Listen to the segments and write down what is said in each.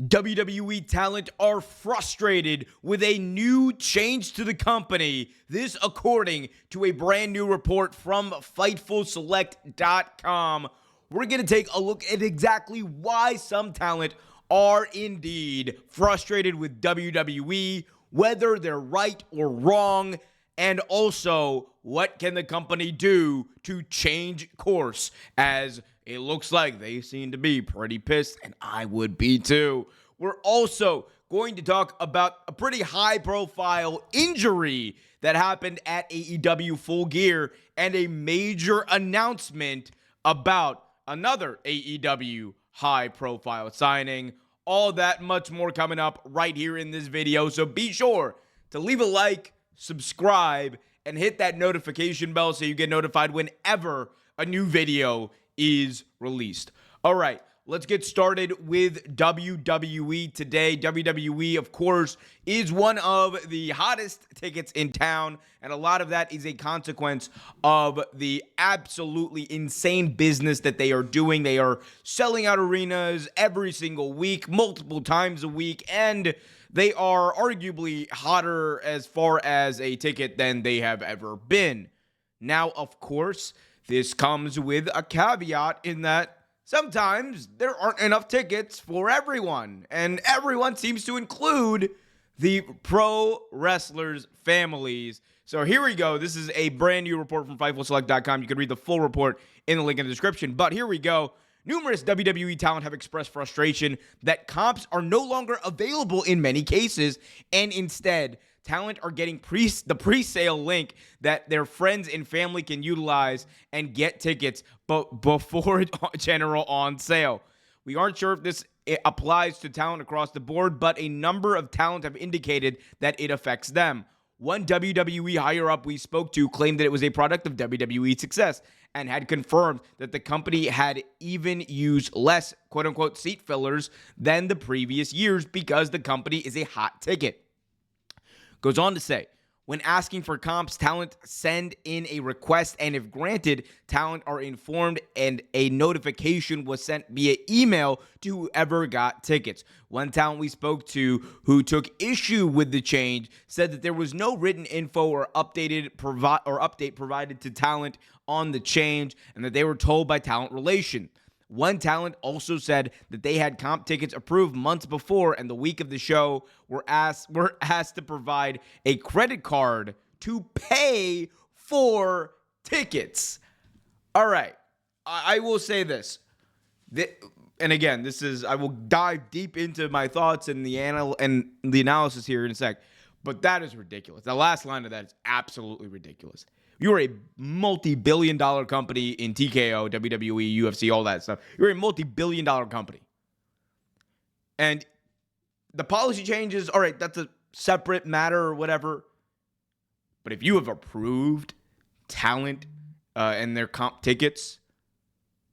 WWE talent are frustrated with a new change to the company. This according to a brand new report from FightfulSelect.com. We're going to take a look at exactly why some talent are indeed frustrated with WWE, whether they're right or wrong, and also what can the company do to change course, as it looks like they seem to be pretty pissed, and I would be too. We're also going to talk about a pretty high-profile injury that happened at AEW Full Gear and a major announcement about another AEW high-profile signing. All that much more coming up right here in this video, so be sure to leave a like, subscribe, and hit that notification bell so you get notified whenever a new video is released. All right, let's get started with WWE today. WWE, of course, is one of the hottest tickets in town, and a lot of that is a consequence of the absolutely insane business that they are doing. They are selling out arenas every single week, multiple times a week, and they are arguably hotter as far as a ticket than they have ever been. Now, of course, this comes with a caveat in that sometimes there aren't enough tickets for everyone, and everyone seems to include the pro wrestlers' families. So here we go. This is a brand new report from FightfulSelect.com. You can read the full report in the link in the description, but here we go. Numerous WWE talent have expressed frustration that comps are no longer available in many cases, and instead, talent are getting the pre-sale link that their friends and family can utilize and get tickets but before general on sale. We aren't sure if this applies to talent across the board, but a number of talent have indicated that it affects them. One WWE higher-up we spoke to claimed that it was a product of WWE success and had confirmed that the company had even used less quote-unquote seat fillers than the previous years because the company is a hot ticket. Goes on to say, when asking for comps, talent send in a request, and if granted, talent are informed and a notification was sent via email to whoever got tickets. One talent we spoke to who took issue with the change said that there was no written info or update provided to talent on the change, and that they were told by talent relation. One talent also said that they had comp tickets approved months before, and the week of the show were asked to provide a credit card to pay for tickets. All right, I will say this, and again, I will dive deep into my thoughts and the analysis here in a sec, but that is ridiculous. The last line of that is absolutely ridiculous. You're a multi-billion-dollar company in TKO, WWE, UFC, all that stuff. You're a multi-billion-dollar company. And the policy changes, all right, that's a separate matter or whatever. But if you have approved talent and their comp tickets,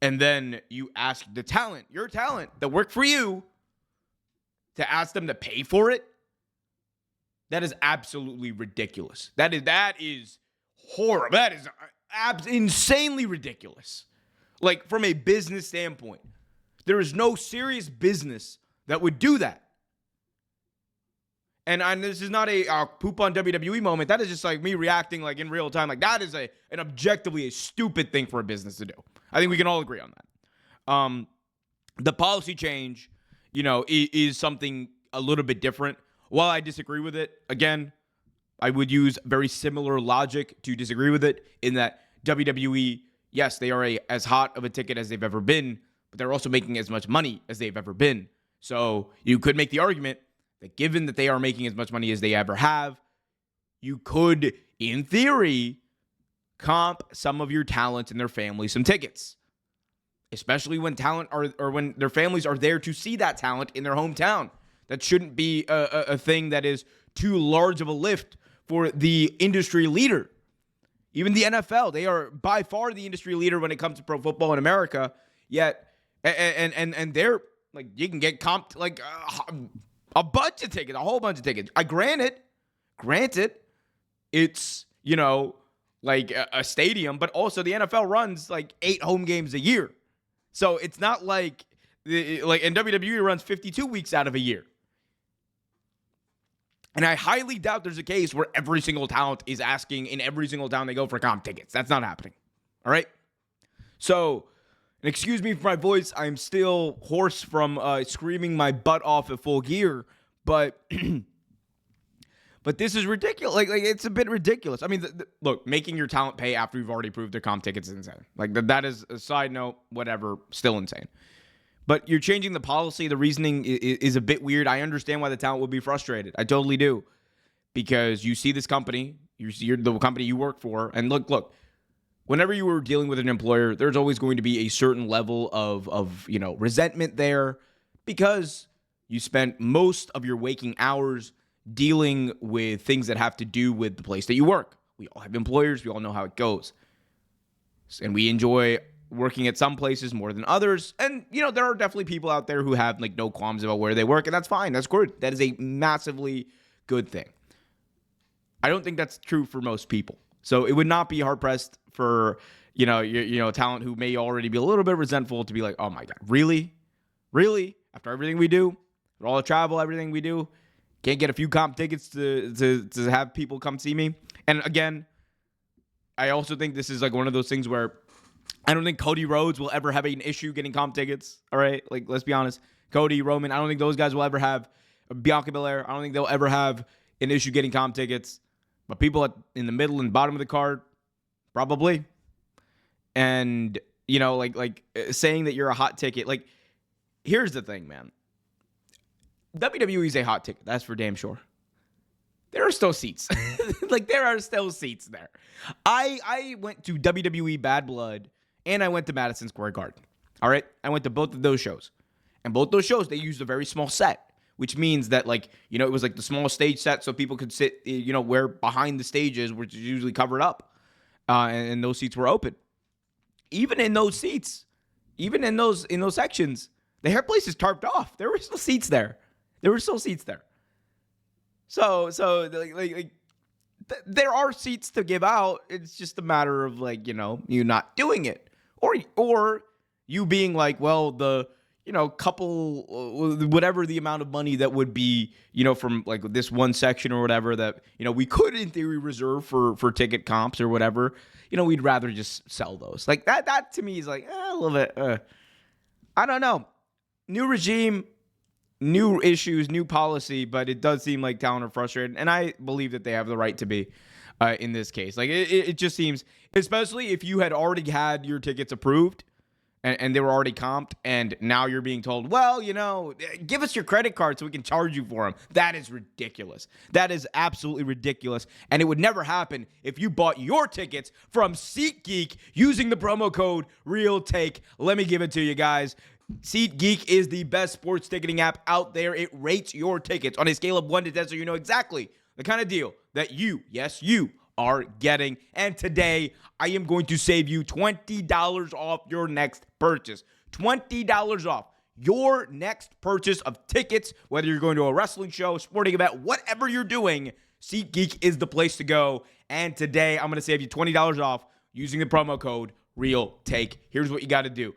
and then you ask the talent, your talent that work for you, to ask them to pay for it, that is absolutely ridiculous. That is horrible. That is insanely ridiculous. Like, from a business standpoint, there is no serious business that would do that. And this is not a poop on WWE moment. That is just like me reacting like in real time. Like, that is an objectively a stupid thing for a business to do. I think we can all agree on that. The policy change, is something a little bit different. While I disagree with it, again, I would use very similar logic to disagree with it in that WWE, yes, they are as hot of a ticket as they've ever been, but they're also making as much money as they've ever been. So you could make the argument that given that they are making as much money as they ever have, you could, in theory, comp some of your talent and their families some tickets, especially when when their families are there to see that talent in their hometown. That shouldn't be a thing that is too large of a lift for the industry leader. Even the NFL, they are by far the industry leader when it comes to pro football in America. Yet, and they're like, you can get comped like a bunch of tickets, a whole bunch of tickets. Granted, it's like a stadium, but also the NFL runs like 8 home games a year, so it's not like And WWE runs 52 weeks out of a year. And I highly doubt there's a case where every single talent is asking in every single town they go for comp tickets. That's not happening. All right? So, and excuse me for my voice. I'm still hoarse from screaming my butt off at Full Gear. But but this is ridiculous. Like it's a bit ridiculous. I mean, look, making your talent pay after you've already proved their comp tickets is insane. Like that is a side note, whatever, still insane. But you're changing the policy. The reasoning is a bit weird. I understand why the talent would be frustrated. I totally do. Because you see this company, you're the company you work for, and look, whenever you were dealing with an employer, there's always going to be a certain level of resentment there because you spent most of your waking hours dealing with things that have to do with the place that you work. We all have employers. We all know how it goes. And we enjoy working at some places more than others. And, there are definitely people out there who have no qualms about where they work, and that's fine. That's good. That is a massively good thing. I don't think that's true for most people. So it would not be hard-pressed for, talent who may already be a little bit resentful to be like, oh my God, really? Really? After everything we do, for all the travel, everything we do, can't get a few comp tickets to have people come see me? And again, I also think this is one of those things where I don't think Cody Rhodes will ever have an issue getting comp tickets. All right? Let's be honest. Cody, Roman, I don't think those guys will ever have Bianca Belair. I don't think they'll ever have an issue getting comp tickets. But people in the middle and bottom of the card, probably. And, saying that you're a hot ticket. Here's the thing, man. WWE is a hot ticket. That's for damn sure. There are still seats. There are still seats there. I went to WWE Bad Blood, and I went to Madison Square Garden. All right? I went to both of those shows. And both those shows, they used a very small set, which means that, it was the small stage set so people could sit, where behind the stages, which is usually covered up, and those seats were open. Even in those seats, even in those sections, the hair place is tarped off. There were still seats there. So there are seats to give out. It's just a matter of you not doing it, or you being couple, whatever the amount of money that would be, from this one section or whatever that, we could in theory reserve for ticket comps or whatever, we'd rather just sell those. That to me is a little bit, I don't know. New regime, new issues, new policy, but it does seem like talent are frustrated, and I believe that they have the right to be in this case. It just seems, especially if you had already had your tickets approved, and they were already comped, and now you're being told, well, give us your credit card so we can charge you for them. That is ridiculous. That is absolutely ridiculous, and it would never happen if you bought your tickets from SeatGeek using the promo code RealTake. Let me give it to you guys. SeatGeek is the best sports ticketing app out there. It rates your tickets on a scale of 1 to 10 so you know exactly the kind of deal that you are getting. And today, I am going to save you $20 off your next purchase. $20 off your next purchase of tickets, whether you're going to a wrestling show, sporting event, whatever you're doing, SeatGeek is the place to go. And today, I'm going to save you $20 off using the promo code RealTake. Here's what you got to do.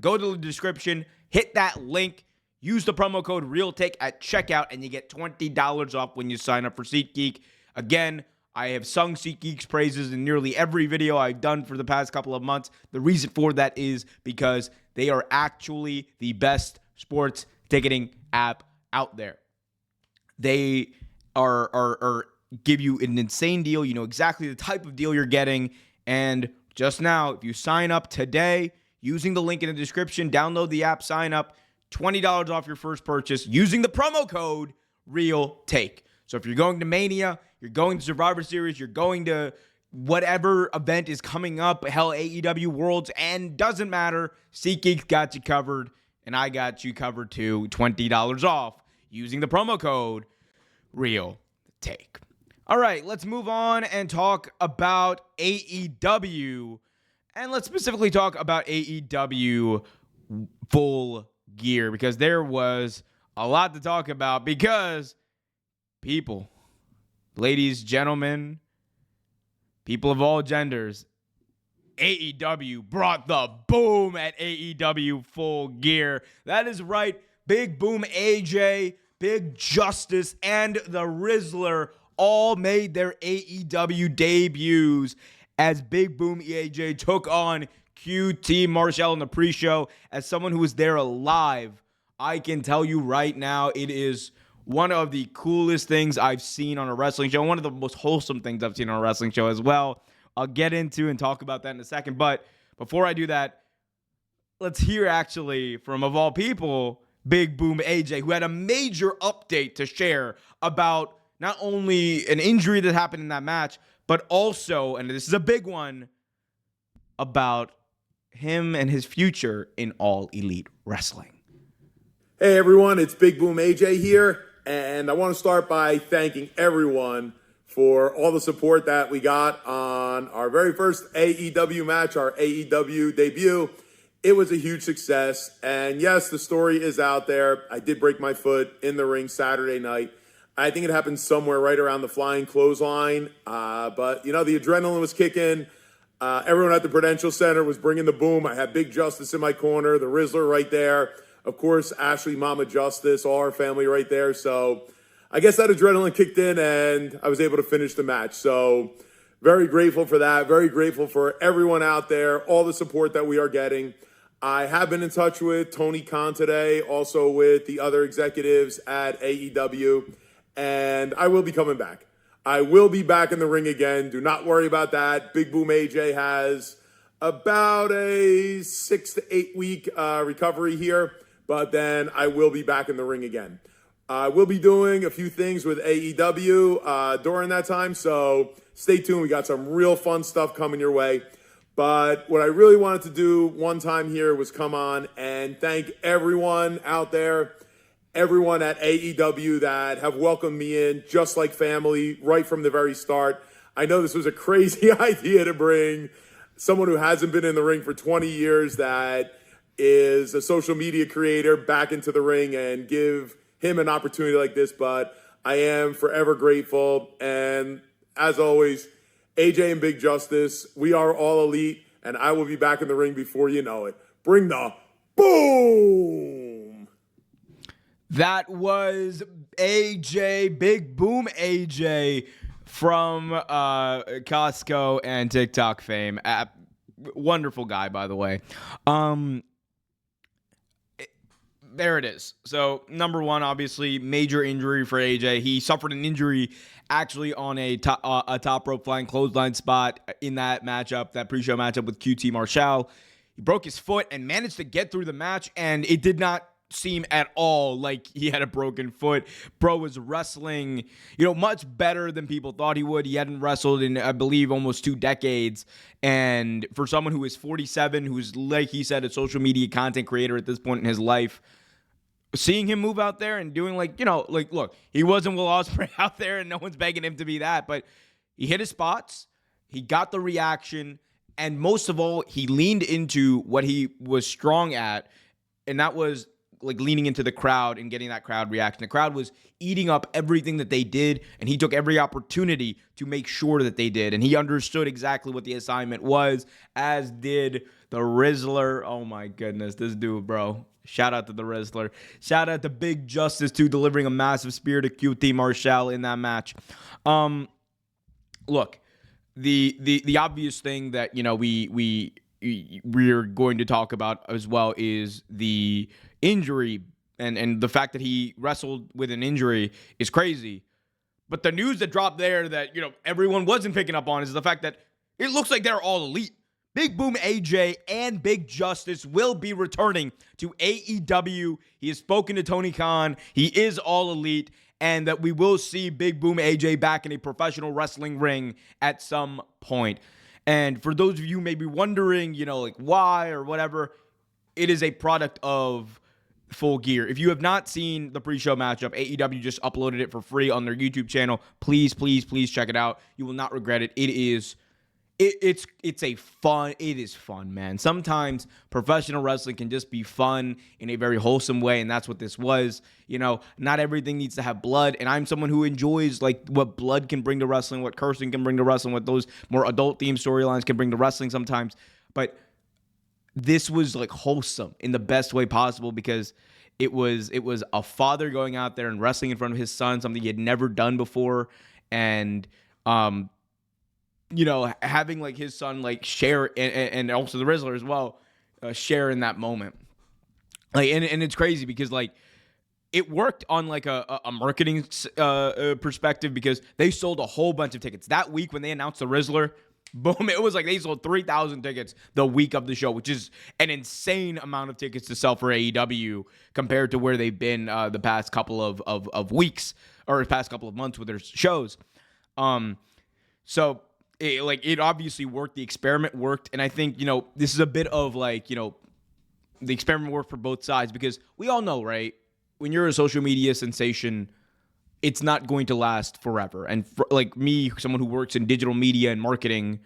Go to the description, hit that link, use the promo code RealTake at checkout, and you get $20 off when you sign up for SeatGeek. Again, I have sung SeatGeek's praises in nearly every video I've done for the past couple of months. The reason for that is because they are actually the best sports ticketing app out there. They are give you an insane deal. You know exactly the type of deal you're getting. And just now, if you sign up today using the link in the description, download the app, sign up, $20 off your first purchase using the promo code RealTake. So if you're going to Mania, you're going to Survivor Series, you're going to whatever event is coming up, hell, AEW Worlds, and doesn't matter, SeatGeek got you covered, and I got you covered too, $20 off using the promo code RealTake. All right, let's move on and talk about AEW, and let's specifically talk about AEW Full Gear, because there was a lot to talk about, because people, ladies, gentlemen, people of all genders, AEW brought the boom at AEW Full Gear. That is right. Big Boom AJ, Big Justice, and the Rizzler all made their AEW debuts as Big Boom AJ took on QT Marshall in the pre-show. As someone who was there live, I can tell you right now, it is one of the coolest things I've seen on a wrestling show. One of the most wholesome things I've seen on a wrestling show as well. I'll get into and talk about that in a second. But before I do that, let's hear actually from, of all people, Big Boom AJ, who had a major update to share about not only an injury that happened in that match, but also, and this is a big one, about him and his future in All Elite Wrestling. Hey everyone, it's Big Boom AJ here, and I want to start by thanking everyone for all the support that we got on our very first AEW match, our AEW debut. It was a huge success, and yes, the story is out there. I did break my foot in the ring Saturday night. I think it happened somewhere right around the flying clothesline, but you know, the adrenaline was kicking. Everyone at the Prudential Center was bringing the boom. I had Big Justice in my corner, the Rizzler right there. Of course, Ashley, Mama Justice, all our family right there. So I guess that adrenaline kicked in and I was able to finish the match. So very grateful for that. Very grateful for everyone out there, all the support that we are getting. I have been in touch with Tony Khan today, also with the other executives at AEW, and I will be coming back. I will be back in the ring again. Do not worry about that. Big Boom AJ has about a 6 to 8 week recovery here. But then I will be back in the ring again. I will be doing a few things with AEW during that time, so stay tuned. We got some real fun stuff coming your way. But what I really wanted to do one time here was come on and thank everyone out there, everyone at AEW that have welcomed me in just like family right from the very start. I know this was a crazy idea to bring someone who hasn't been in the ring for 20 years that is a social media creator back into the ring and give him an opportunity like this, but I am forever grateful. And as always, AJ and Big Justice, we are all elite, and I will be back in the ring before you know it. Bring the boom! That was AJ, Big Boom AJ from Costco and TikTok fame. Wonderful guy, by the way. There it is. So, number one, obviously, major injury for AJ. He suffered an injury actually on a top rope flying clothesline spot in that matchup, that pre-show matchup with QT Marshall. He broke his foot and managed to get through the match, and it did not seem at all like he had a broken foot. Bro was wrestling, much better than people thought he would. He hadn't wrestled in, I believe, almost 2 decades. And for someone who is 47, who's, like he said, a social media content creator at this point in his life, seeing him move out there and doing look, he wasn't Will Ospreay out there and no one's begging him to be that, but he hit his spots, he got the reaction, and most of all, he leaned into what he was strong at, and that was like leaning into the crowd and getting that crowd reaction. The crowd was eating up everything that they did, and he took every opportunity to make sure that they did, and he understood exactly what the assignment was, as did the Rizzler. Oh my goodness, this dude, bro. Shout out to the Rizzler. Shout out to Big Justice, too, delivering a massive spear to QT Marshall in that match. Look, the obvious thing that we're going to talk about as well is the injury, and the fact that he wrestled with an injury is crazy. But the news that dropped there that everyone wasn't picking up on is the fact that it looks like they're all elite. Big Boom AJ and Big Justice will be returning to AEW. He has spoken to Tony Khan. He is all elite, and that we will see Big Boom AJ back in a professional wrestling ring at some point. And for those of you maybe wondering, why or whatever, it is a product of Full Gear. If you have not seen the pre-show matchup, AEW just uploaded it for free on their YouTube channel. Please, please, please check it out. You will not regret it. It It is fun, man. Sometimes professional wrestling can just be fun in a very wholesome way, and that's what this was. Not everything needs to have blood, and I'm someone who enjoys like what blood can bring to wrestling, what cursing can bring to wrestling, what those more adult themed storylines can bring to wrestling sometimes. But this was like wholesome in the best way possible, because it was a father going out there and wrestling in front of his son, something he had never done before, and having like his son like share, and also the Rizzler as well, share in that moment. Like, and it's crazy because like it worked on like a marketing perspective, because they sold a whole bunch of tickets that week when they announced the Rizzler. Boom! It was like they sold 3,000 tickets the week of the show, which is an insane amount of tickets to sell for AEW compared to where they've been the past couple of weeks, or past couple of months with their shows. So it obviously worked. The experiment worked, and I think this is a bit of like the experiment worked for both sides, because we all know, right? When you're a social media sensation, it's not going to last forever. And like me, someone who works in digital media and marketing,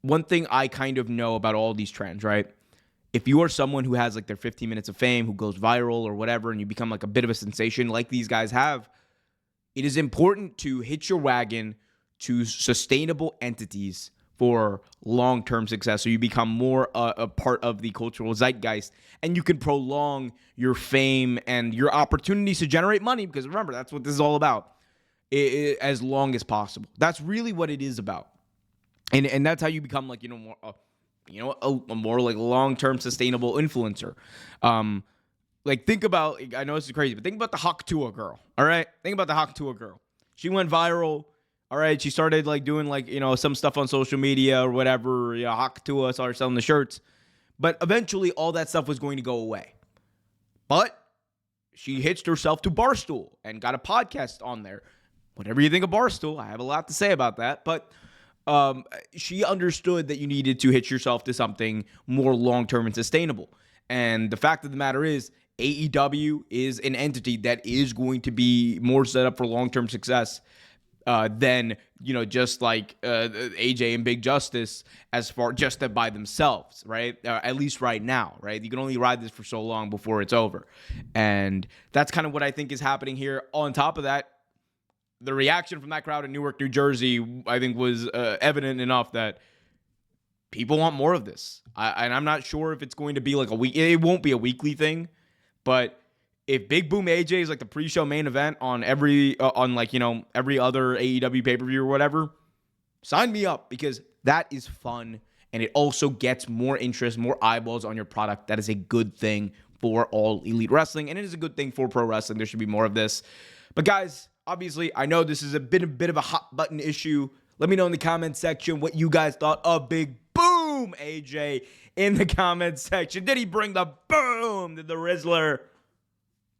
one thing I kind of know about all these trends, right? If you are someone who has like their 15 minutes of fame, who goes viral or whatever, and you become like a bit of a sensation like these guys have, it is important to hitch your wagon to sustainable entities for long-term success, so you become more a part of the cultural zeitgeist, and you can prolong your fame and your opportunities to generate money, because remember, that's what this is all about, as long as possible. That's really what it is about, and that's how you become like more a more like long-term sustainable influencer. Like think about, I know this is crazy, but think about the Hawk Tuah girl. All right, think about the Hawk Tuah girl. She went viral. All right, she started like doing like some stuff on social media or whatever. Hawk Tuah started selling the shirts, but eventually all that stuff was going to go away. But she hitched herself to Barstool and got a podcast on there. Whatever you think of Barstool, I have a lot to say about that. But she understood that you needed to hitch yourself to something more long-term and sustainable. And the fact of the matter is, AEW is an entity that is going to be more set up for long-term success than just like AJ and Big Justice, as far just that by themselves, right? At least right now, right? You can only ride this for so long before it's over, and that's kind of what I think is happening here. On top of that, the reaction from that crowd in Newark, New Jersey, I think was evident enough that people want more of this. And I'm not sure if it's going to be like a week. It won't be a weekly thing, but if Big Boom AJ is like the pre-show main event on every every other AEW pay-per-view or whatever, sign me up, because that is fun, and it also gets more interest, more eyeballs on your product. That is a good thing for all elite wrestling, and it is a good thing for pro wrestling. There should be more of this. But guys, obviously, I know this is a bit of a hot button issue. Let me know in the comment section what you guys thought of Big Boom AJ in the comment section. Did he bring the boom? Did the Rizzler...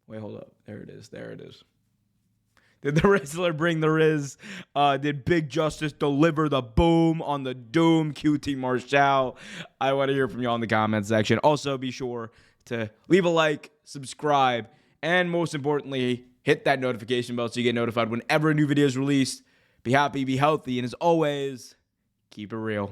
Wait, hold up. There it is. Did the Rizzler bring the Riz? Did Big Justice deliver the boom on the Doom QT Marshall? I want to hear from you all in the comment section. Also, be sure to leave a like, subscribe, and most importantly, hit that notification bell so you get notified whenever a new video is released. Be happy, be healthy, and as always, keep it real.